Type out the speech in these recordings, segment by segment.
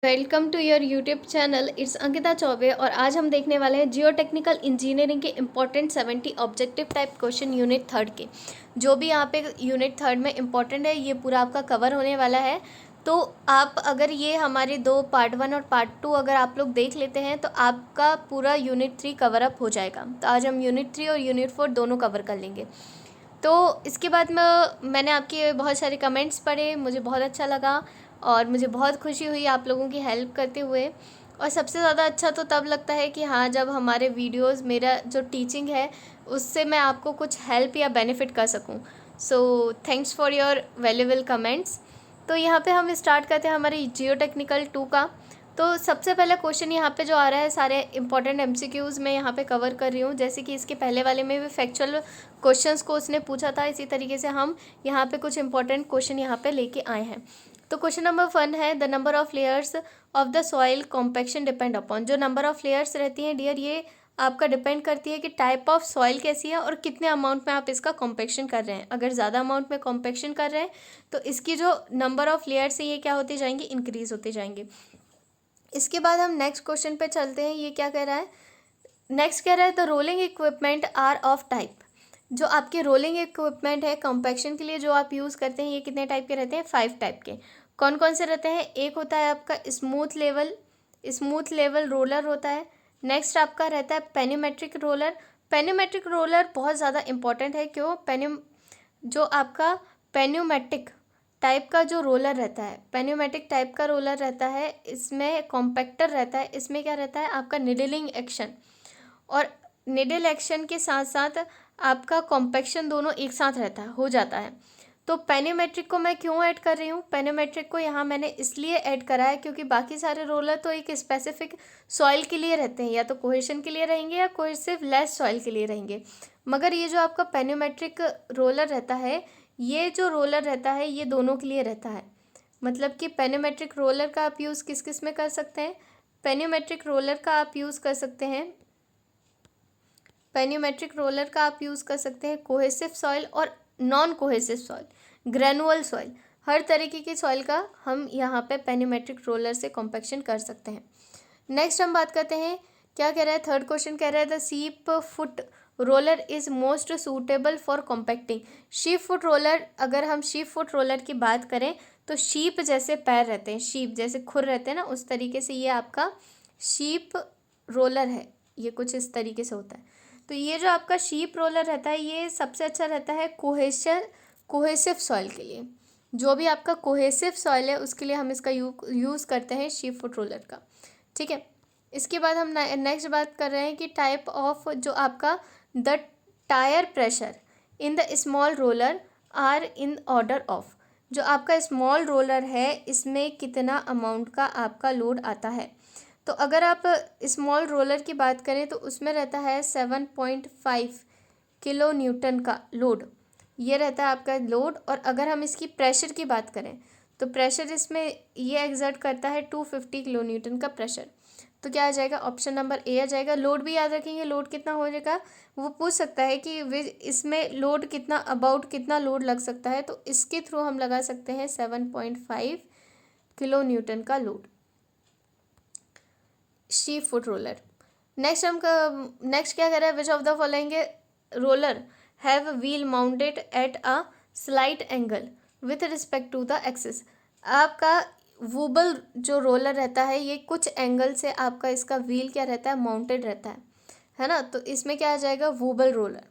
Welcome to your YouTube channel. It's Ankita Chaubey और आज हम देखने वाले हैं जियो टेक्निकल इंजीनियरिंग के important 70 objective type question unit third के। जो भी यहाँ पे यूनिट थर्ड में इम्पॉर्टेंट है ये पूरा आपका कवर होने वाला है। तो आप अगर ये हमारे दो पार्ट 1 और पार्ट 2 अगर आप लोग देख लेते हैं तो आपका पूरा यूनिट 3 कवर अप हो जाएगा। तो आज हम यूनिट 3 और यूनिट 4 दोनों कवर कर लेंगे। तो इसके बाद मैंने आपके बहुत सारे कमेंट्स पढ़े, मुझे बहुत अच्छा लगा और मुझे बहुत खुशी हुई आप लोगों की हेल्प करते हुए। और सबसे ज़्यादा अच्छा तो तब लगता है कि हाँ, जब हमारे वीडियोस, मेरा जो टीचिंग है उससे मैं आपको कुछ हेल्प या बेनिफिट कर सकूँ। So thanks for your valuable comments. तो यहाँ पे हम स्टार्ट करते हैं हमारे जियो टेक्निकल 2 का। तो सबसे पहला क्वेश्चन यहाँ पे जो आ रहा है, सारे इंपॉर्टेंट एमसीक्यूज़ मैं यहाँ पे कवर कर रही हूँ। जैसे कि इसके पहले वाले में भी फैक्चुअल क्वेश्चंस को उसने पूछा था, इसी तरीके से हम यहाँ पे कुछ इंपॉर्टेंट क्वेश्चन यहाँ पे लेके आए हैं। तो क्वेश्चन नंबर 1 है, the number of layers of the soil compaction depend upon. जो नंबर ऑफ लेयर्स रहती हैं डियर, ये आपका डिपेंड करती है कि टाइप ऑफ सॉइल कैसी है और कितने अमाउंट में आप इसका कॉम्पैक्शन कर रहे हैं। अगर ज़्यादा अमाउंट में कॉम्पैक्शन कर रहे हैं तो इसकी जो नंबर ऑफ लेयर्स है ये क्या होते जाएंगे, इंक्रीज होते जाएंगे। इसके बाद हम नेक्स्ट क्वेश्चन पे चलते हैं। ये क्या कह रहा है, नेक्स्ट कह रहा है the rolling equipment are of type. जो आपके रोलिंग इक्विपमेंट है कॉम्पैक्शन के लिए जो आप यूज़ करते हैं, ये कितने टाइप के रहते हैं, 5 टाइप के। कौन कौन से रहते हैं, एक होता है आपका स्मूथ लेवल रोलर होता है। नेक्स्ट आपका रहता है पेन्यूमेट्रिक रोलर। पेन्यूमेट्रिक रोलर बहुत ज़्यादा इंपॉर्टेंट है। क्यों, जो आपका पेन्यूमेटिक टाइप का जो रोलर रहता है, पेन्यूमेटिक टाइप का रोलर रहता है, इसमें कॉम्पैक्टर रहता है। इसमें क्या रहता है, आपका निडलिंग एक्शन और निडल एक्शन के साथ साथ आपका कॉम्पैक्शन दोनों एक साथ रहता है, हो जाता है। तो पेन्यूमेट्रिक को मैं क्यों ऐड कर रही हूँ, पेन्यूमेट्रिक को यहाँ मैंने इसलिए ऐड करा है क्योंकि बाकी सारे रोलर तो एक स्पेसिफिक सॉइल के लिए रहते हैं, या तो कोहेशन के लिए रहेंगे या कोहेसिव लेस सॉइल के लिए रहेंगे। मगर ये जो आपका पेन्यूमेट्रिक रोलर रहता है, ये जो रोलर रहता है ये दोनों के लिए रहता है। मतलब कि पेन्यूमेट्रिक रोलर का आप यूज़ किस किस में कर सकते हैं, पेन्यूमेट्रिक रोलर का आप यूज़ कर सकते हैं, पेन्यूमेट्रिक रोलर का आप यूज़ कर सकते हैं कोहेसिव सॉइल और non cohesive soil, granular soil, हर तरीके की सॉइल का हम यहाँ पे पेन्यूमेट्रिक रोलर से कॉम्पैक्शन कर सकते हैं। नेक्स्ट हम बात करते हैं, क्या कह रहा है, थर्ड क्वेश्चन कह रहा है the sheep foot roller is most suitable for compacting. Sheep foot roller, अगर हम शीप फुट रोलर की बात करें तो शीप जैसे पैर रहते हैं, शीप जैसे खुर रहते हैं ना, उस तरीके से ये आपका शीप रोलर है। ये कुछ इस तरीके से होता है। तो ये जो आपका शीप रोलर रहता है ये सबसे अच्छा रहता है कोहेसिव सॉइल के लिए। जो भी आपका कोहेसिव सॉइल है उसके लिए हम इसका यूज़ करते हैं शीप फुट रोलर का। ठीक है, इसके बाद हम नेक्स्ट बात कर रहे हैं कि टाइप ऑफ जो आपका the tyre pressure in the small roller are in order of. जो आपका स्मॉल रोलर है इसमें कितना अमाउंट का आपका लोड आता है। तो अगर आप स्मॉल रोलर की बात करें तो उसमें रहता है 7.5 किलो न्यूटन का लोड, ये रहता है आपका लोड। और अगर हम इसकी प्रेशर की बात करें तो प्रेशर इसमें ये एग्जर्ट करता है 250 किलो न्यूटन का प्रेशर। तो क्या आ जाएगा, ऑप्शन नंबर ए आ जाएगा। लोड भी याद रखेंगे, लोड कितना हो जाएगा, वो पूछ सकता है कि इसमें लोड कितना, अबाउट कितना लोड लग सकता है, तो इसके थ्रू हम लगा सकते हैं 7.5 किलो न्यूटन का load, sheep foot roller. Next क्या कह रहा है, which of the following roller have wheel mounted at a slight angle with respect to the axis. आपका वूबल जो रोलर रहता है ये कुछ एंगल से आपका इसका व्हील क्या रहता है, माउंटेड रहता है ना। तो इसमें क्या आ जाएगा, वूबल रोलर।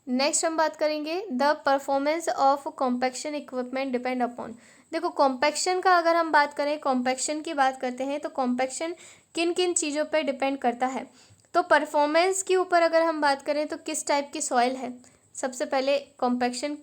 नेक्स्ट हम बात करेंगे the performance of compaction equipment depend upon. देखो कॉम्पैक्शन का अगर हम बात करें, कॉम्पैक्शन की बात करते हैं तो कॉम्पैक्शन किन किन चीज़ों पर डिपेंड करता है। तो परफॉर्मेंस के ऊपर अगर हम बात करें तो किस टाइप की सॉइल है, सबसे पहले कॉम्पैक्शन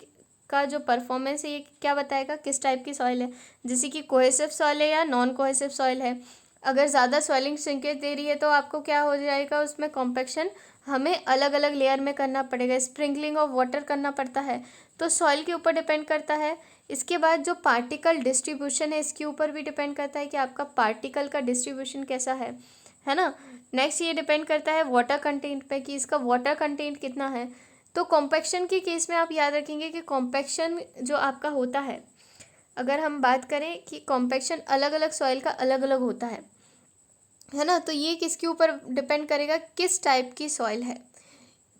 का जो परफॉर्मेंस है ये क्या बताएगा, किस टाइप की सॉइल है। जैसे कि कोहेसिव सॉइल है या नॉन कोहेसिव सॉइल है। अगर ज़्यादा सॉइलिंग श्रिंकेज दे रही है तो आपको क्या हो जाएगा, उसमें कॉम्पैक्शन हमें अलग अलग लेयर में करना पड़ेगा, स्प्रिंकलिंग ऑफ वाटर करना पड़ता है। तो सॉइल के ऊपर डिपेंड करता है। इसके बाद जो पार्टिकल डिस्ट्रीब्यूशन है इसके ऊपर भी डिपेंड करता है कि आपका पार्टिकल का डिस्ट्रीब्यूशन कैसा है ना। नेक्स्ट ये डिपेंड करता है वाटर कंटेंट पे कि इसका वाटर कंटेंट कितना है। तो कॉम्पैक्शन के केस में आप याद रखेंगे कि कॉम्पैक्शन जो आपका होता है अगर हम बात करें कि कॉम्पैक्शन अलग अलग सॉइल का अलग अलग होता है ना, तो ये किसके ऊपर डिपेंड करेगा, किस टाइप की सॉइल है।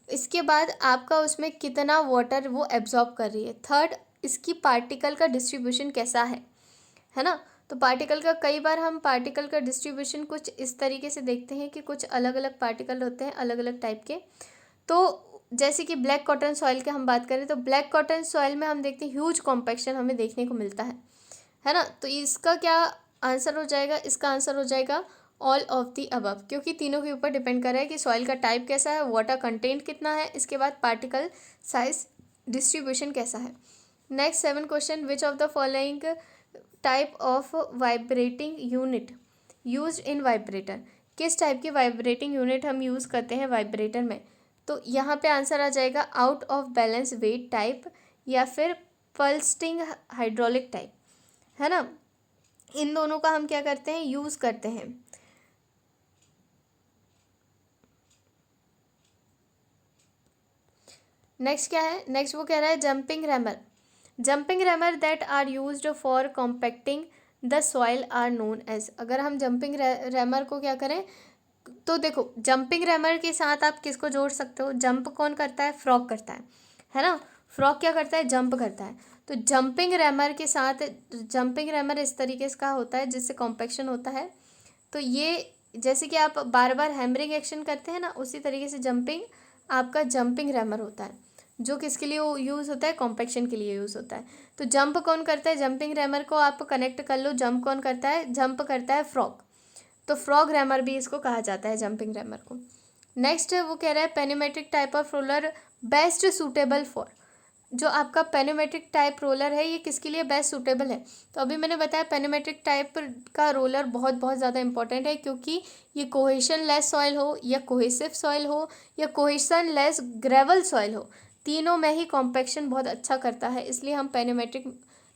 इसके बाद आपका उसमें कितना वाटर वो एब्जॉर्ब कर रही है। थर्ड, इसकी पार्टिकल का डिस्ट्रीब्यूशन कैसा है ना। तो पार्टिकल का, कई बार हम पार्टिकल का डिस्ट्रीब्यूशन कुछ इस तरीके से देखते हैं कि कुछ अलग अलग पार्टिकल होते हैं अलग अलग टाइप के। तो जैसे कि ब्लैक कॉटन सॉइल की हम बात करें तो ब्लैक कॉटन सॉइल में हम देखते हैं ह्यूज कॉम्पैक्शन हमें देखने को मिलता है ना। तो इसका क्या आंसर हो जाएगा, इसका आंसर हो जाएगा ऑल ऑफ दी अबव, क्योंकि तीनों के ऊपर डिपेंड कर रहा है कि सॉइल का टाइप कैसा है, वाटर कंटेंट कितना है, इसके बाद पार्टिकल साइज डिस्ट्रीब्यूशन कैसा है। Next 7 question, which of the following type of vibrating unit use in vibrator, किस टाइप की वाइब्रेटिंग यूनिट हम यूज़ करते हैं वाइब्रेटर में। तो यहाँ पे आंसर आ जाएगा out of balance weight type या फिर पल्स्टिंग हाइड्रोलिक टाइप, है ना। इन दोनों का हम क्या करते हैं, यूज़ करते हैं। नेक्स्ट क्या है, नेक्स्ट वो कह रहा है jumping rammer. Jumping rammer that are used for compacting the soil are known as. अगर हम जंपिंग रैमर को क्या करें, तो देखो जंपिंग रैमर के साथ आप किसको जोड़ सकते हो, जंप कौन करता है, फ्रॉग करता है ना। फ्रॉग क्या करता है, जंप करता है। तो जंपिंग रैमर के साथ, जंपिंग रैमर इस तरीके से का होता है जिससे कॉम्पैक्शन होता है। तो ये जैसे कि आप बार बार हैमरिंग एक्शन करते हैं ना, उसी तरीके से जंपिंग आपका जंपिंग रैमर होता है, जो किसके लिए यूज़ होता है, कॉम्पैक्शन के लिए यूज़ होता है। तो जंप कौन करता है, जंपिंग रैमर को आप कनेक्ट कर लो, जंप कौन करता है, जंप करता है फ्रॉग। तो फ्रॉग रैमर भी इसको कहा जाता है, जंपिंग रैमर को। नेक्स्ट वो कह रहा है pneumatic type of roller best suitable for. जो आपका पेनीमेट्रिक टाइप रोलर है ये किसके लिए बेस्ट सूटेबल है। तो अभी मैंने बताया पेनीमेट्रिक टाइप का रोलर बहुत बहुत ज़्यादा इंपॉर्टेंट है, क्योंकि ये कोहेशन लेस सॉइल हो या कोहेसिव सॉइल हो या कोहेशन लेस ग्रेवल सॉइल हो, तीनों में ही कॉम्पैक्शन बहुत अच्छा करता है, इसलिए हम पेनीमेट्रिक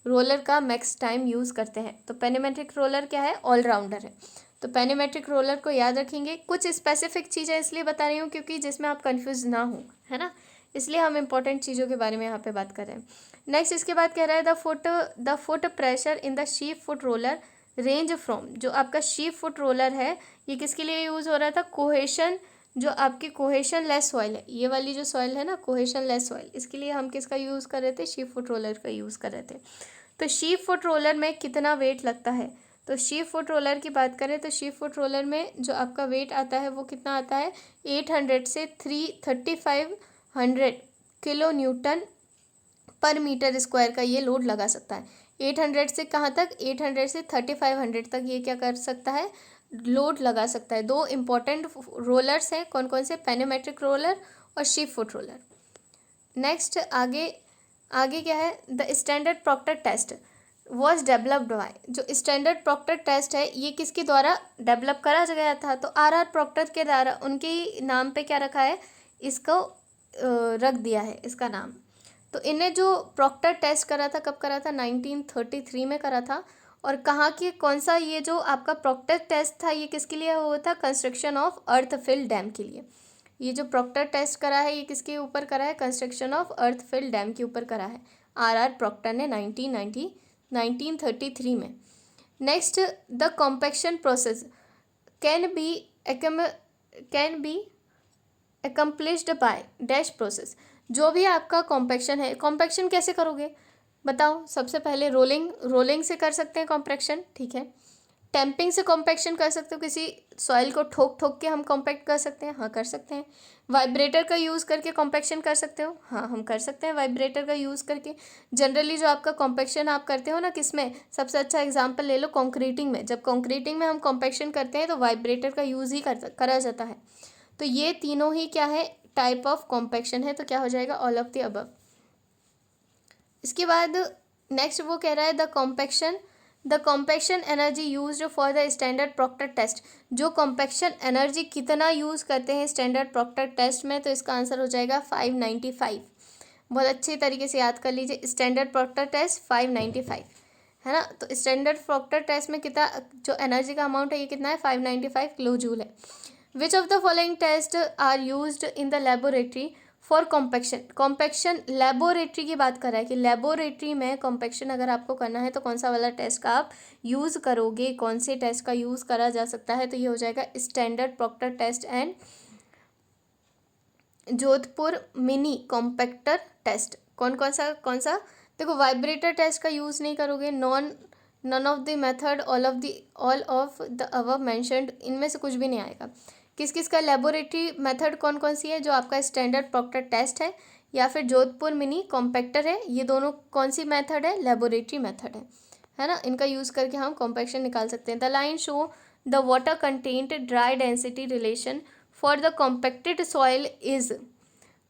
रोलर का मैक्स टाइम यूज़ करते हैं। तो पेनीमेट्रिक रोलर क्या है, ऑलराउंडर है। तो पेनीमेट्रिक रोलर को याद रखेंगे। कुछ स्पेसिफिक चीज़ें इसलिए बता रही हूँ क्योंकि जिसमें आप कंफ्यूज ना हो, है ना, इसलिए हम इंपॉर्टेंट चीज़ों के बारे में यहाँ पे बात कर रहे हैं। नेक्स्ट इसके बाद कह रहा है the foot pressure in the sheep foot roller range from. जो आपका शीप फुट रोलर है ये किसके लिए यूज़ हो रहा था, कोहेशन, जो आपकी कोहेशन लेस सॉइल है, ये वाली जो सॉइल है ना कोहेशन लेस सॉइल, इसके लिए हम किसका यूज़ कर रहे थे, शीप फुट रोलर का यूज़ कर रहे थे। तो शीप फुट रोलर में कितना वेट लगता है, तो शीप फुट रोलर की बात करें तो शीप फुट रोलर में जो आपका वेट आता है वो कितना आता है, 800 से 3500 किलो न्यूटन पर मीटर स्क्वायर का ये लोड लगा सकता है। 800 से कहाँ तक, 800 से 3500 तक ये क्या कर सकता है, लोड लगा सकता है। दो इम्पॉर्टेंट रोलर्स हैं, कौन कौन से, पेनीमेट्रिक रोलर और शीप फुट रोलर। नेक्स्ट आगे आगे क्या है, the standard proctor test was developed by. जो स्टैंडर्ड प्रॉक्टर टेस्ट है ये किसके द्वारा डेवलप करा गया था, तो आर प्रॉक्टर के द्वारा, उनके ही नाम पे क्या रखा है, इसको रख दिया है इसका नाम। तो इन्हें जो प्रॉक्टर टेस्ट करा था, कब करा था, 1933 में करा था। और कहाँ की, कौन सा, ये जो आपका प्रॉक्टर टेस्ट था ये किसके लिए हुआ था, कंस्ट्रक्शन ऑफ अर्थफिल डैम के लिए। ये जो प्रॉक्टर टेस्ट करा है ये किसके ऊपर करा है, कंस्ट्रक्शन ऑफ अर्थफिल डैम के ऊपर करा है आर प्रॉक्टर ने 1933 में। Next, the compaction process can be accomplished by dash process. जो भी आपका कॉम्पैक्शन है, कॉम्पैक्शन कैसे करोगे बताओ, सबसे पहले रोलिंग से कर सकते हैं कॉम्पैक्शन, ठीक है। टैंपिंग से कॉम्पैक्शन कर सकते हो, किसी सॉइल को ठोक ठोक के हम कॉम्पैक्ट कर सकते हैं, हाँ कर सकते हैं। वाइब्रेटर का यूज़ करके कॉम्पैक्शन कर सकते हो, हाँ हम कर सकते हैं वाइब्रेटर का यूज़ करके। जनरली जो आपका कॉम्पैक्शन आप करते हो ना, किसमें, सबसे अच्छा एग्जांपल ले लो, कंक्रीटिंग में। जब कंक्रीटिंग में हम कॉम्पैक्शन करते हैं तो वाइब्रेटर का यूज़ ही करा जाता है। तो ये तीनों ही क्या है, टाइप ऑफ कॉम्पैक्शन है, तो क्या हो जाएगा, ऑल ऑफ द अबव। इसके बाद नेक्स्ट वो कह रहा है the compaction energy used for the standard proctor test. जो कॉम्पैक्शन एनर्जी कितना यूज़ करते हैं स्टैंडर्ड प्रॉक्टर टेस्ट में, तो इसका आंसर हो जाएगा 595। बहुत अच्छे तरीके से याद कर लीजिए, स्टैंडर्ड प्रॉक्टर टेस्ट 595, है ना। तो स्टैंडर्ड प्रॉक्टर टेस्ट में कितना जो एनर्जी का अमाउंट है ये कितना है, 595 किलो जूल है। Which of the following test are used in the laboratory for compaction, compaction laboratory की बात कर रहा है कि लेबोरेटरी में कॉम्पैक्शन अगर आपको करना है तो कौन सा वाला टेस्ट का आप यूज़ करोगे, कौन से टेस्ट का यूज़ करा जा सकता है, तो ये हो जाएगा standard proctor test and Jodhpur mini compactor test. कौन सा देखो, वाइब्रेटर टेस्ट का यूज़ नहीं करोगे, none of the method all of the above mentioned, इनमें से कुछ भी नहीं आएगा। किस किस का लेबोरेटरी मेथड कौन कौन सी है, जो आपका स्टैंडर्ड प्रॉक्टर टेस्ट है या फिर जोधपुर मिनी कॉम्पैक्टर है, ये दोनों कौन सी मेथड है, लेबोरेटरी मेथड है ना। इनका यूज़ करके हम कॉम्पैक्शन निकाल सकते हैं। The line show the water content dry density relation for the compacted soil is,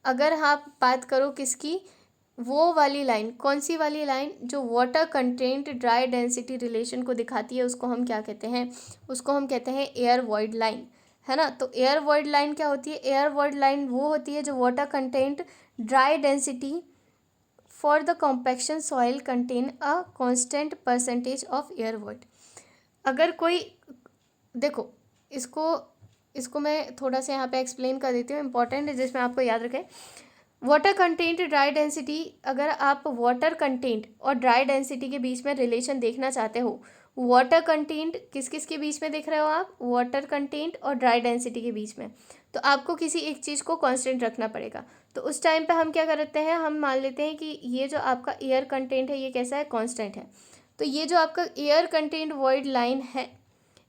अगर आप बात करो किसकी, वो वाली लाइन, कौन सी वाली लाइन, जो water content dry density relation को दिखाती है, उसको हम क्या कहते हैं, उसको हम कहते हैं एयर वॉइड लाइन, है ना। तो एयर वॉइड लाइन क्या होती है, एयर वॉइड लाइन वो होती है जो water content dry density for the compaction soil contain a constant percentage of air void. अगर कोई, देखो इसको मैं थोड़ा सा यहाँ पे एक्सप्लेन कर देती हूँ, इंपॉर्टेंट है जिसमें आपको याद रखें। वाटर कंटेंट ड्राई डेंसिटी, अगर आप वाटर कंटेंट और ड्राई डेंसिटी के बीच में रिलेशन देखना चाहते हो, वाटर कंटेंट किस किस के बीच में देख रहे हो आप, वाटर कंटेंट और ड्राई डेंसिटी के बीच में, तो आपको किसी एक चीज़ को कांस्टेंट रखना पड़ेगा। तो उस टाइम पे हम क्या करते हैं, हम मान लेते हैं कि ये जो आपका एयर कंटेंट है ये कैसा है, कांस्टेंट है। तो ये जो आपका एयर कंटेंट वॉइड लाइन है,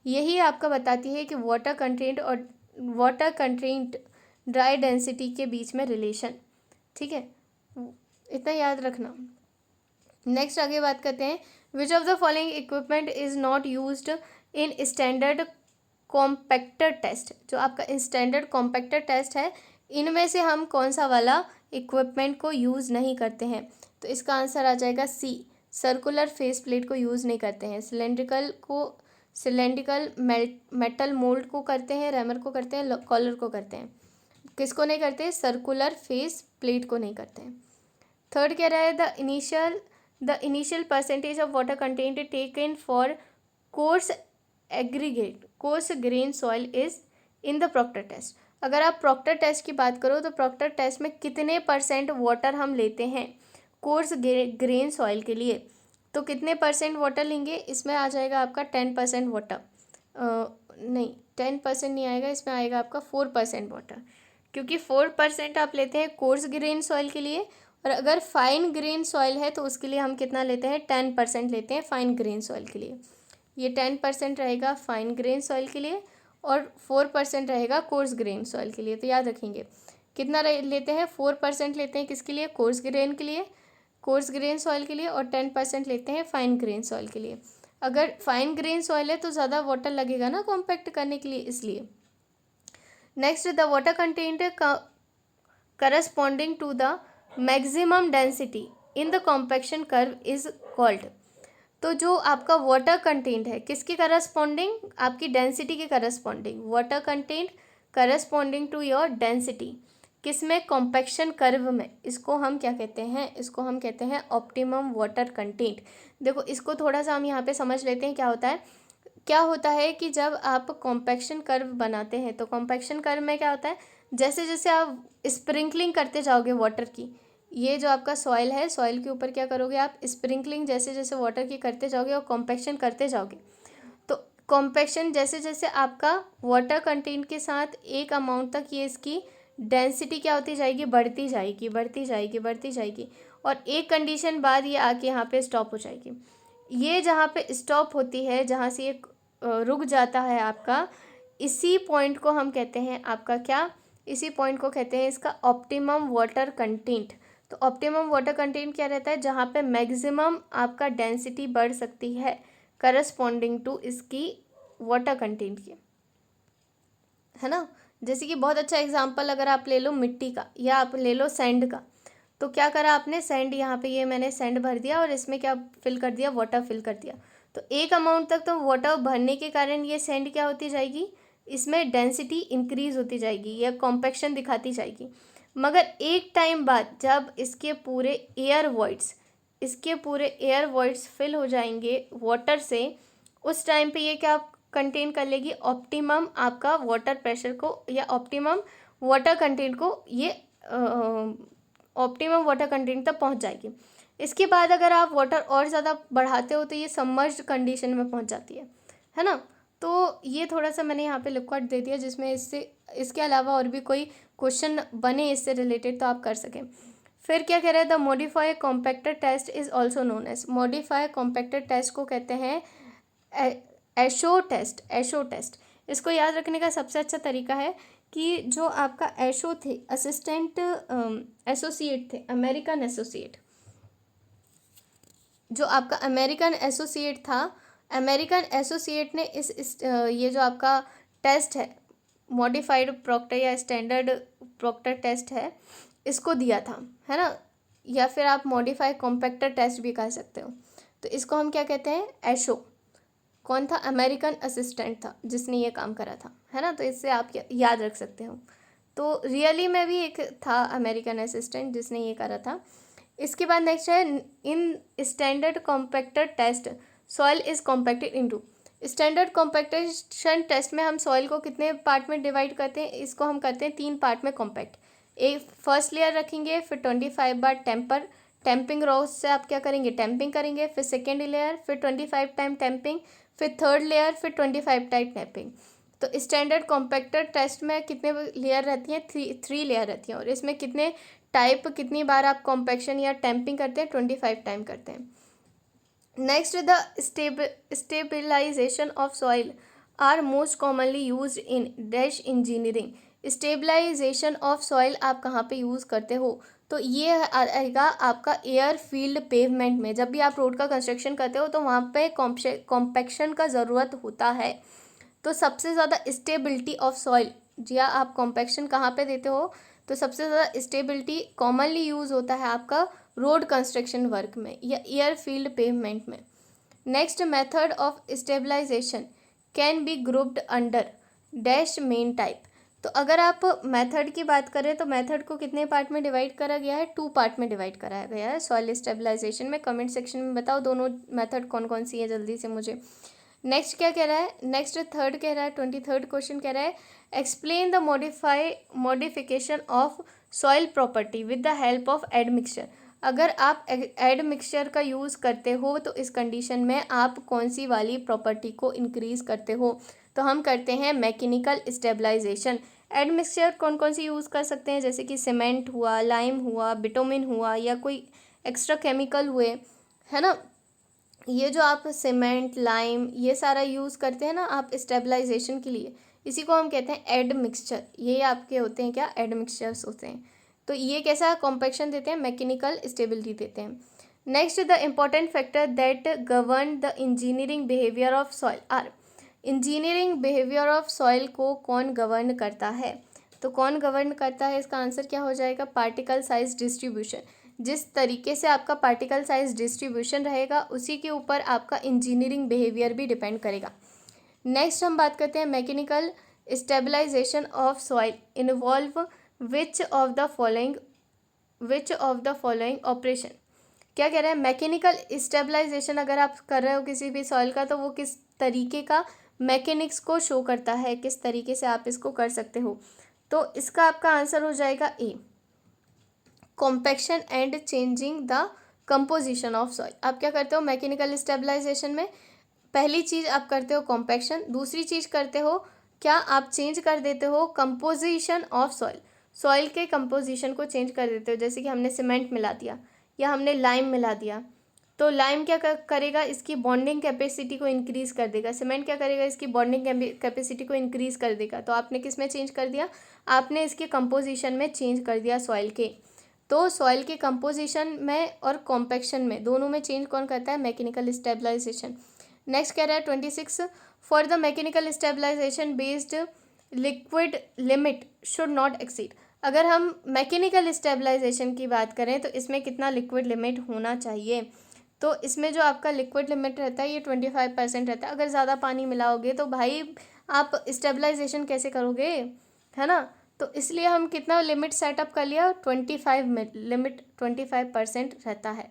यही आपका बताती है कि वाटर कंटेंट और वाटर कंटेंट ड्राई डेंसिटी के बीच में रिलेशन, ठीक है, इतना याद रखना। नेक्स्ट आगे बात करते हैं, which of the following equipment is not used in standard compactor test, जो आपका स्टैंडर्ड कॉम्पैक्टर टेस्ट है, इनमें से हम कौन सा वाला इक्विपमेंट को यूज़ नहीं करते हैं, तो इसका आंसर आ जाएगा सी, सर्कुलर फेस प्लेट को यूज़ नहीं करते हैं। सिलेंड्रिकल मेटल मोल्ड को करते हैं, रैमर को करते हैं, कॉलर को करते हैं, किसको नहीं करते, सर्कुलर फेस प्लेट को नहीं करते हैं। थर्ड कह रहा है the initial percentage of water content taken for coarse grain soil is in the proctor test. अगर आप प्रॉक्टर टेस्ट की बात करो तो प्रॉक्टर टेस्ट में कितने परसेंट वाटर हम लेते हैं कोर्स ग्रेन सॉइल के लिए, तो कितने परसेंट वाटर लेंगे, इसमें आ जाएगा आपका 10% वाटर, नहीं 10% नहीं आएगा, इसमें आएगा आपका 4% वाटर, क्योंकि 4% आप लेते हैं कोर्स ग्रेन सॉइल के लिए, और अगर फाइन ग्रेन सॉइल है तो उसके लिए हम कितना लेते हैं, 10% लेते हैं फाइन ग्रेन सॉइल के लिए। ये 10% रहेगा फाइन ग्रेन सॉइल के लिए और 4% रहेगा कोर्स ग्रेन सॉइल के लिए। तो याद रखेंगे कितना लेते हैं, 4% लेते हैं किसके लिए, कोर्स ग्रेन सॉइल के लिए, और 10% लेते हैं फाइन ग्रेन सॉइल के लिए। अगर फाइन ग्रेन सॉइल है तो ज़्यादा वाटर लगेगा ना कॉम्पैक्ट करने के लिए, इसलिए। Next, the water content corresponding to the maximum density in the compaction curve is called. तो जो आपका वाटर कंटेंट है किसके करस्पॉन्डिंग, आपकी डेंसिटी के corresponding, water content corresponding to your density, किसमें, कॉम्पैक्शन कर्व में, इसको हम क्या कहते हैं, इसको हम कहते हैं ऑप्टिमम वाटर कंटेंट। देखो इसको थोड़ा सा हम यहाँ पे समझ लेते हैं, क्या होता है कि जब आप कॉम्पैक्शन कर्व बनाते हैं तो कॉम्पैक्शन कर्व में क्या होता है, जैसे जैसे आप स्प्रिंकलिंग करते जाओगे वाटर की, ये जो आपका सॉइल है, सॉइल के ऊपर क्या करोगे आप, स्प्रिंकलिंग जैसे जैसे वाटर की करते जाओगे और कॉम्पैक्शन करते जाओगे, तो कॉम्पैक्शन जैसे जैसे आपका वाटर कंटेंट के साथ एक अमाउंट तक ये इसकी डेंसिटी क्या होती जाएगी, बढ़ती जाएगी, और एक कंडीशन बाद ये आके यहाँ पे स्टॉप हो जाएगी। ये जहाँ पे स्टॉप होती है, जहाँ से ये रुक जाता है आपका, इसी पॉइंट को हम कहते हैं आपका क्या, इसी पॉइंट को कहते हैं इसका ऑप्टिमम वाटर कंटेंट। तो ऑप्टिमम वाटर कंटेंट क्या रहता है, जहाँ पे मैक्सिमम आपका डेंसिटी बढ़ सकती है करस्पॉन्डिंग टू इसकी वाटर कंटेंट की, है ना। जैसे कि बहुत अच्छा एग्जांपल अगर आप ले लो मिट्टी का या आप ले लो सैंड का, तो क्या करा आपने, सैंड यहाँ पे ये मैंने सैंड भर दिया और इसमें क्या फिल कर दिया, वाटर फिल कर दिया, तो एक अमाउंट तक तो वाटर भरने के कारण ये सैंड क्या होती जाएगी, इसमें डेंसिटी इंक्रीज होती जाएगी या कॉम्पैक्शन दिखाती जाएगी। मगर एक टाइम बाद जब इसके पूरे एयर वॉइड्स फिल हो जाएंगे वाटर से, उस टाइम पे ये क्या कंटेन कर लेगी, ऑप्टिमम आपका वाटर प्रेशर को या ऑप्टिमम वाटर कंटेंट को ये ऑप्टिमम वाटर कंटेंट तक पहुंच जाएगी। इसके बाद अगर आप वाटर और ज़्यादा बढ़ाते हो तो ये सबमर्ज्ड कंडीशन में पहुंच जाती है ना। तो ये थोड़ा सा मैंने यहाँ पे लिक्विड दे दिया जिसमें इसके अलावा और भी कोई क्वेश्चन बने इससे रिलेटेड तो आप कर सकें। फिर क्या कह रहा है, the modify compactor test is also known as, modify compactor test को कहते हैं एशो टेस्ट। इसको याद रखने का सबसे अच्छा तरीका है कि जो आपका एशो थे असिस्टेंट एसोसिएट थे, अमेरिकन एसोसिएट, जो आपका अमेरिकन एसोसिएट था, अमेरिकन एसोसिएट ने ये जो आपका टेस्ट है मॉडिफाइड प्रॉक्टर या स्टैंडर्ड प्रॉक्टर टेस्ट है इसको दिया था, है ना। या फिर आप मॉडिफाई कॉम्पैक्टर टेस्ट भी कह सकते हो। तो इसको हम क्या कहते हैं, एशो। कौन था, अमेरिकन असिस्टेंट था जिसने ये काम करा था, है ना। तो इससे आप याद रख सकते हो। तो रियली में भी एक था अमेरिकन असिस्टेंट जिसने ये करा था। इसके बाद नेक्स्ट है, in standard compactor test soil is compacted into. Standard compaction test में हम सॉइल को कितने पार्ट में डिवाइड करते हैं, इसको हम करते हैं 3 पार्ट में कॉम्पैक्ट। एक फर्स्ट लेयर रखेंगे, फिर 25 बार टैंपिंग रोज से आप क्या करेंगे, टैंपिंग करेंगे, फिर सेकेंड लेयर, फिर 25 टाइम टैंपिंग, फिर थर्ड लेयर, फिर 25 टाइम टैंपिंग। तो स्टैंडर्ड कॉम्पैक्टर टेस्ट में कितने लेयर रहती हैं, 3 लेयर रहती हैं। और इसमें कितने टाइप, कितनी बार आप कॉम्पैक्शन या टैंपिंग करते हैं, 25 टाइम करते हैं। Next, the stabilization of soil are most commonly use in dash engineering. Stabilization of soil आप कहाँ पे यूज़ करते हो, तो ये आएगा आपका एयर फील्ड पेवमेंट में। जब भी आप रोड का कंस्ट्रक्शन करते हो तो वहाँ पे कॉम्पैक्शन का ज़रूरत होता है। तो सबसे ज़्यादा स्टेबिलिटी ऑफ सॉइल, जी हाँ, आप कॉम्पैक्शन कहाँ पे देते हो, तो सबसे ज़्यादा स्टेबिलिटी कॉमनली यूज़ होता है आपका रोड कंस्ट्रक्शन वर्क में या एयर फील्ड पेवमेंट में। Next, method of stabilization can be grouped under dash main type. तो अगर आप मेथड की बात करें तो मेथड को कितने पार्ट में डिवाइड करा गया है, 2 पार्ट में डिवाइड कराया गया है सॉइल स्टेबलाइजेशन में। कमेंट सेक्शन में बताओ दोनों मेथड कौन कौन सी है जल्दी से मुझे। नेक्स्ट क्या कह रहा है, नेक्स्ट थर्ड कह रहा है, 23rd क्वेश्चन कह रहा है, explain the modification of soil property with the help of admixture. अगर आप एड मिक्सचर का यूज़ करते हो तो इस कंडीशन में आप कौन सी वाली प्रॉपर्टी को इंक्रीज़ करते हो, तो हम करते हैं मैकेनिकल स्टेबलाइजेशन। एड मिक्सचर कौन कौन सी यूज़ कर सकते हैं, जैसे कि सीमेंट हुआ, लाइम हुआ, बिटोमिन हुआ, या कोई एक्स्ट्रा केमिकल हुए, है ना। ये जो आप सीमेंट, लाइम, ये सारा यूज़ करते हैं ना आप स्टेबलाइजेशन के लिए, इसी को हम कहते हैं एड मिक्सचर। ये आपके होते हैं क्या, एड मिक्सचर्स होते हैं। तो ये कैसा कॉम्पैक्शन देते हैं, मैकेनिकल स्टेबिलिटी देते हैं। Next, the important factor that govern the engineering behaviour of soil are. Engineering behaviour of soil को कौन गवर्न करता है, तो कौन गवर्न करता है, इसका आंसर क्या हो जाएगा, पार्टिकल साइज डिस्ट्रीब्यूशन। जिस तरीके से आपका पार्टिकल साइज डिस्ट्रीब्यूशन रहेगा उसी के ऊपर आपका इंजीनियरिंग बिहेवियर भी डिपेंड करेगा। नेक्स्ट हम बात करते हैं mechanical stabilization of soil involve which of the following operation. क्या कह रहा है, मैकेनिकल स्टेबलाइजेशन अगर आप कर रहे हो किसी भी सॉइल का तो वो किस तरीके का मैकेनिक्स को शो करता है, किस तरीके से आप इसको कर सकते हो। तो इसका आपका आंसर हो जाएगा A, compaction and changing the composition of soil. आप क्या करते हो मैकेनिकल स्टेबलाइजेशन में, पहली चीज़ आप करते हो कॉम्पैक्शन, दूसरी चीज़ करते हो क्या, आप चेंज कर देते हो कंपोजिशन ऑफ सॉइल। सॉइल के कंपोजिशन को चेंज कर देते हो, जैसे कि हमने सीमेंट मिला दिया या हमने लाइम मिला दिया, तो लाइम क्या करेगा, इसकी बॉन्डिंग कैपेसिटी को इंक्रीज़ कर देगा, सीमेंट क्या करेगा, इसकी बॉन्डिंग कैपेसिटी को इंक्रीज़ कर देगा। तो आपने किस में चेंज कर दिया, आपने इसके कंपोजिशन में चेंज कर दिया सॉइल के। तो सॉइल के कंपोजिशन में और कॉम्पैक्शन में दोनों में चेंज कौन करता है, मैकेनिकल स्टेबलाइजेशन। नेक्स्ट कह रहा है 26, for the mechanical stabilization based liquid limit should not exceed. अगर हम मैकेनिकल स्टेबलाइजेशन की बात करें तो इसमें कितना लिक्विड लिमिट होना चाहिए, तो इसमें जो आपका लिक्विड लिमिट रहता है ये 25% रहता है। अगर ज़्यादा पानी मिलाओगे तो भाई आप स्टेबलाइजेशन कैसे करोगे, है ना। तो इसलिए हम कितना लिमिट सेटअप कर लिया, 25 लिमिट 25% रहता है।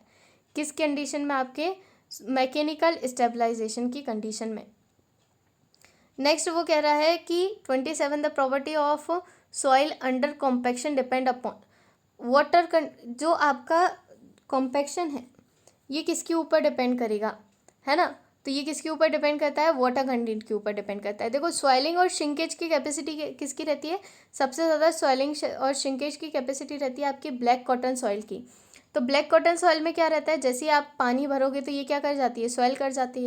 किस कंडीशन में, आपके मैकेनिकल स्टेबलाइजेशन की कंडीशन में। नेक्स्ट वो कह रहा है कि 27 the property of soil under compaction depend upon. जो आपका कॉम्पैक्शन है ये किसके ऊपर डिपेंड करेगा, है ना। तो ये किसके ऊपर डिपेंड करता है, वाटर कंटेंट के ऊपर डिपेंड करता है। देखो सॉइलिंग और श्रिंकेज की कैपेसिटी किसकी रहती है, सबसे ज़्यादा सॉइलिंग और श्रिंकेज की कैपेसिटी रहती है आपकी ब्लैक कॉटन सॉइल की। तो ब्लैक कॉटन सॉइल में क्या रहता है, जैसे ही आप पानी भरोगे तो ये क्या कर जाती है, सॉइल कर जाती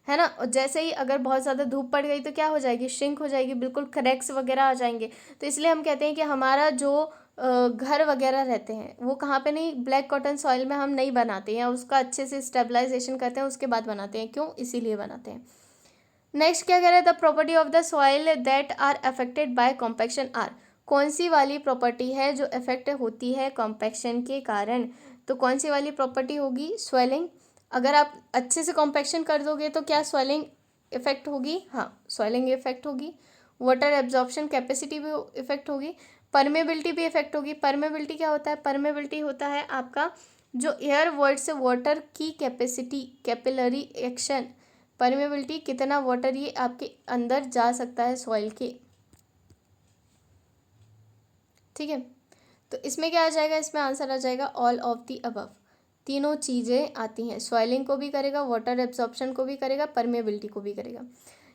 है ना। और जैसे ही अगर बहुत ज़्यादा धूप पड़ गई तो क्या हो जाएगी, श्रिंक हो जाएगी, बिल्कुल क्रैक्स वगैरह आ जाएंगे। तो इसलिए हम कहते हैं कि हमारा जो घर वगैरह रहते हैं वो कहाँ पे नहीं, ब्लैक कॉटन सॉइल में हम नहीं बनाते हैं, उसका अच्छे से स्टेबलाइजेशन करते हैं उसके बाद बनाते हैं। क्यों, इसीलिए बनाते हैं। नेक्स्ट क्या कह रहे हैं, the property of the soil that are affected by compaction are. कौन सी वाली प्रॉपर्टी है जो इफेक्ट होती है कॉम्पैक्शन के कारण। तो कौन सी वाली प्रॉपर्टी होगी, स्वेलिंग। अगर आप अच्छे से कॉम्पैक्शन कर दोगे तो क्या स्वेलिंग इफेक्ट होगी, हाँ स्वेलिंग इफेक्ट होगी। वाटर एब्जॉर्प्शन कैपेसिटी भी इफेक्ट होगी। परमेबिलिटी भी इफेक्ट होगी। परमेबिलिटी क्या होता है, परमेबिलिटी होता है आपका जो एयर वर्ड से वाटर की कैपेसिटी, कैपिलरी एक्शन। परमेबिलिटी कितना वाटर ये आपके अंदर जा सकता है सॉइल के, ठीक है। तो इसमें क्या आ जाएगा, इसमें आंसर आ जाएगा ऑल ऑफ द अबव। तीनों चीज़ें आती हैं, सॉइलिंग को भी करेगा, वाटर एब्जॉर्प्शन को भी करेगा, परमेबिलिटी को भी करेगा।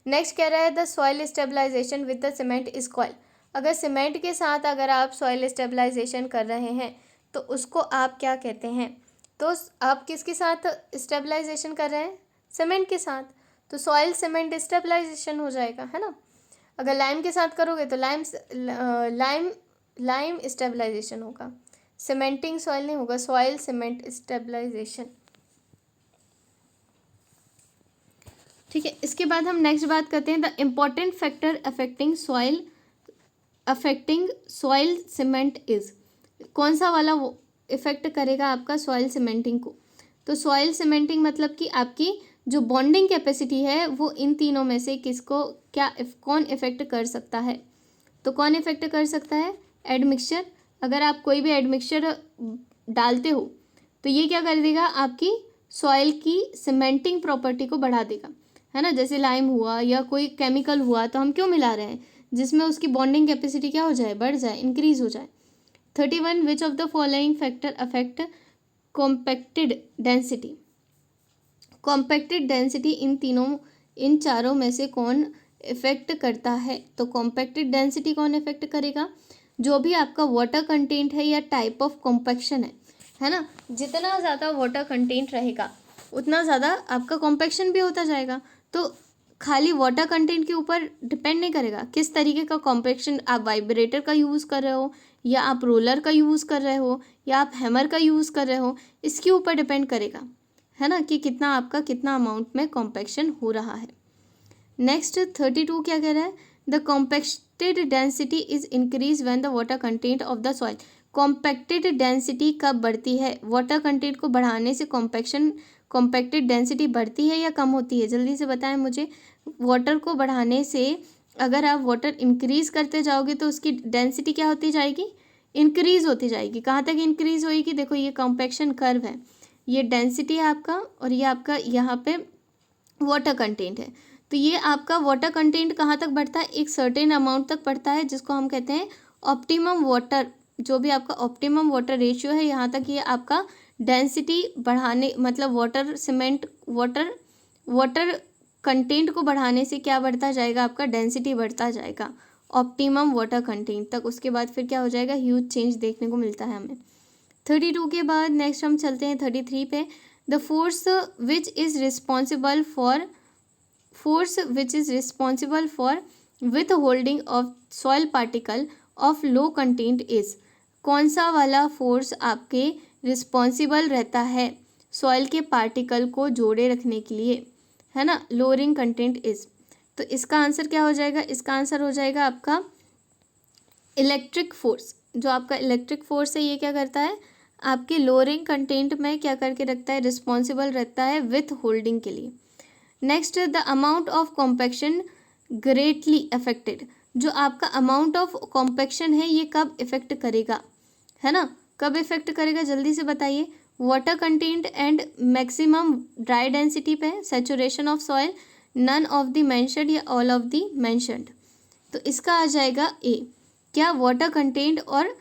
नेक्स्ट कह रहा है the soil stabilization with the cement is called. अगर सीमेंट के साथ अगर आप सॉइल स्टेबलाइजेशन कर रहे हैं तो उसको आप क्या कहते हैं। तो आप किसके साथ स्टेबलाइजेशन कर रहे हैं, सीमेंट के साथ। तो सॉइल सीमेंट स्टेबलाइजेशन हो जाएगा, है ना। अगर लाइम के साथ करोगे तो लाइम स्टेबलाइजेशन होगा, सीमेंटिंग सॉइल नहीं होगा, सॉइल सीमेंट स्टेबलाइजेशन, ठीक है। इसके बाद हम नेक्स्ट बात करते हैं the important factor affecting soil cement is. कौन सा वाला वो इफेक्ट करेगा आपका सॉइल सीमेंटिंग को। तो सॉइल सीमेंटिंग मतलब कि आपकी जो बॉन्डिंग कैपेसिटी है वो इन तीनों में से किसको कौन इफेक्ट कर सकता है। तो कौन इफेक्ट कर सकता है, एडमिक्सचर। अगर आप कोई भी एडमिक्सचर डालते हो तो ये क्या कर देगा, आपकी सॉइल की सीमेंटिंग प्रॉपर्टी को बढ़ा देगा, है ना। जैसे लाइम हुआ या कोई केमिकल हुआ तो हम क्यों मिला रहे हैं, जिसमें उसकी बॉन्डिंग कैपेसिटी क्या हो जाए, बढ़ जाए, इंक्रीज हो जाए। 31 विच of the following factor affect compacted density. Compacted density in चारों में से कौन इफेक्ट करता है। तो कॉम्पैक्टेड डेंसिटी कौन इफेक्ट करेगा, जो भी आपका वाटर कंटेंट है या टाइप ऑफ कॉम्पैक्शन है ना। जितना ज़्यादा वाटर कंटेंट रहेगा उतना ज़्यादा आपका कॉम्पैक्शन भी होता जाएगा। तो खाली वाटर कंटेंट के ऊपर डिपेंड नहीं करेगा, किस तरीके का कॉम्पैक्शन, आप वाइब्रेटर का यूज़ कर रहे हो या आप रोलर का यूज़ कर रहे हो या आप हैमर का यूज़ कर रहे हो, इसके ऊपर डिपेंड करेगा, है ना, कि कितना अमाउंट में कॉम्पैक्शन हो रहा है। नेक्स्ट 32 क्या कह रहा है, the compacted density is increase when the water content of the soil. Compacted density कब बढ़ती है, वाटर कंटेंट को बढ़ाने से कॉम्पैक्टेड डेंसिटी बढ़ती है या कम होती है, जल्दी से बताएं मुझे। वाटर को बढ़ाने से अगर आप वाटर इंक्रीज करते जाओगे तो उसकी डेंसिटी क्या होती जाएगी, इंक्रीज होती जाएगी। कहाँ तक इंक्रीज होएगी, देखो ये कॉम्पैक्शन कर्व है, ये डेंसिटी है आपका और ये आपका यहाँ पे वाटर कंटेंट है। तो ये आपका वाटर कंटेंट कहाँ तक बढ़ता है, एक सर्टेन अमाउंट तक बढ़ता है, जिसको हम कहते हैं ऑप्टिमम वाटर, जो भी आपका ऑप्टिमम वाटर रेशियो है यहाँ तक ये आपका डेंसिटी बढ़ाने, मतलब वाटर कंटेंट को बढ़ाने से क्या बढ़ता जाएगा, आपका डेंसिटी बढ़ता जाएगा ऑप्टिमम वाटर कंटेंट तक। उसके बाद फिर क्या हो जाएगा, ह्यूज चेंज देखने को मिलता है हमें। 32 के बाद नेक्स्ट हम चलते हैं 33 पे। The force which is responsible for with holding of soil particle of low content is. कौन सा वाला फोर्स आपके रिस्पॉन्सिबल रहता है सॉइल के पार्टिकल को जोड़े रखने के लिए, है ना, लोअरिंग कंटेंट इज। तो इसका आंसर क्या हो जाएगा, इसका आंसर हो जाएगा आपका इलेक्ट्रिक फोर्स। जो आपका इलेक्ट्रिक फोर्स है ये क्या करता है, आपके लोअरिंग कंटेंट में क्या करके रखता है, रिस्पॉन्सिबल रहता है विथ होल्डिंग के लिए। Next the amount of compaction greatly affected. जो आपका अमाउंट ऑफ कॉम्पैक्शन है ये कब इफेक्ट करेगा, है ना, कब इफेक्ट करेगा, जल्दी से बताइए। Water content and maximum dry density पे, saturation of soil, none of the mentioned या ऑल ऑफ द मेंशन्ड। तो इसका आ जाएगा ए। क्या वाटर कंटेंट और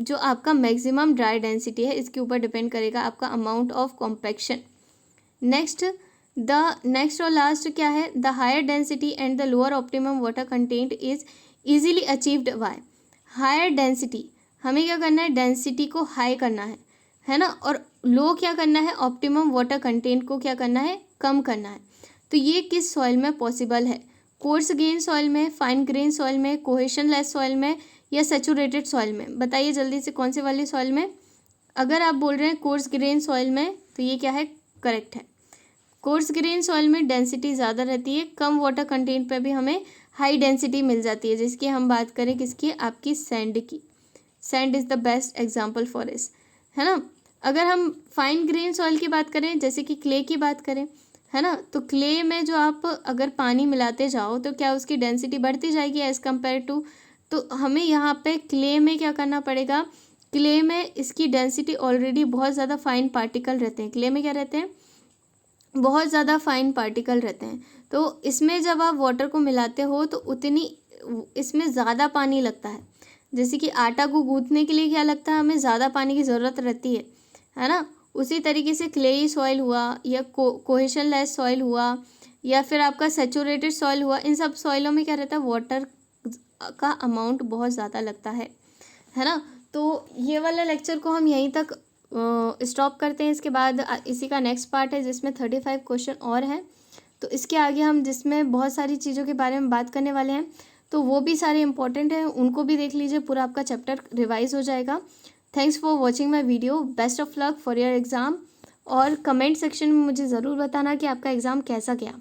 जो आपका मैक्सिमम ड्राई डेंसिटी है इसके ऊपर डिपेंड करेगा आपका अमाउंट ऑफ कॉम्पैक्शन। नेक्स्ट और लास्ट क्या है, the higher density and the lower optimum water content is easily achieved by. Higher density, हमें क्या करना है, डेंसिटी को हाई करना है ना, और लो क्या करना है, ऑप्टिमम वाटर कंटेंट को क्या करना है, कम करना है। तो ये किस सॉइल में पॉसिबल है, कोर्स ग्रेन सॉइल में, फाइन ग्रेन सॉइल में, कोहेशन लेस सॉइल में, या सैचुरेटेड सॉइल में? बताइए जल्दी से कौन से वाली सॉइल में। अगर आप बोल रहे हैं कोर्स ग्रेन सॉइल में तो ये क्या है, करेक्ट है। कोर्स ग्रेन सॉइल में डेंसिटी ज़्यादा रहती है, कम वाटर कंटेंट पे भी हमें हाई डेंसिटी मिल जाती है, जिसकी हम बात करें किसकी, आपकी सैंड की। Sand is the best example for इस, है ना। अगर हम फाइन ग्रेन सॉइल की बात करें, जैसे कि क्ले की बात करें, है ना, तो क्ले में जो आप अगर पानी मिलाते जाओ तो क्या उसकी डेंसिटी बढ़ती जाएगी एज़ कम्पेयर टू, तो हमें यहाँ पे क्ले में क्या करना पड़ेगा, क्ले में इसकी डेंसिटी ऑलरेडी बहुत ज़्यादा फाइन पार्टिकल रहते हैं, क्ले में क्या रहते हैं, बहुत ज़्यादा फाइन पार्टिकल रहते हैं। तो इसमें जब आप वाटर को मिलाते हो तो उतनी इसमें ज़्यादा पानी लगता है। जैसे कि आटा को गूँथने के लिए क्या लगता है, हमें ज़्यादा पानी की ज़रूरत रहती है ना। उसी तरीके से क्लेई सॉइल हुआ या कोहेशन लेस सॉइल हुआ या फिर आपका सैचुरेटेड सॉइल हुआ, इन सब सॉइलों में क्या रहता है, वाटर का अमाउंट बहुत ज़्यादा लगता है ना। तो ये वाला लेक्चर को हम यहीं तक स्टॉप करते हैं। इसके बाद इसी का नेक्स्ट पार्ट है जिसमें 35 क्वेश्चन और हैं। तो इसके आगे हम जिसमें बहुत सारी चीज़ों के बारे में बात करने वाले हैं, तो वो भी सारे इंपॉर्टेंट हैं, उनको भी देख लीजिए, पूरा आपका चैप्टर रिवाइज हो जाएगा। Thanks for watching my video, best of luck for your exam. और कमेंट सेक्शन में मुझे ज़रूर बताना कि आपका एग्ज़ाम कैसा गया।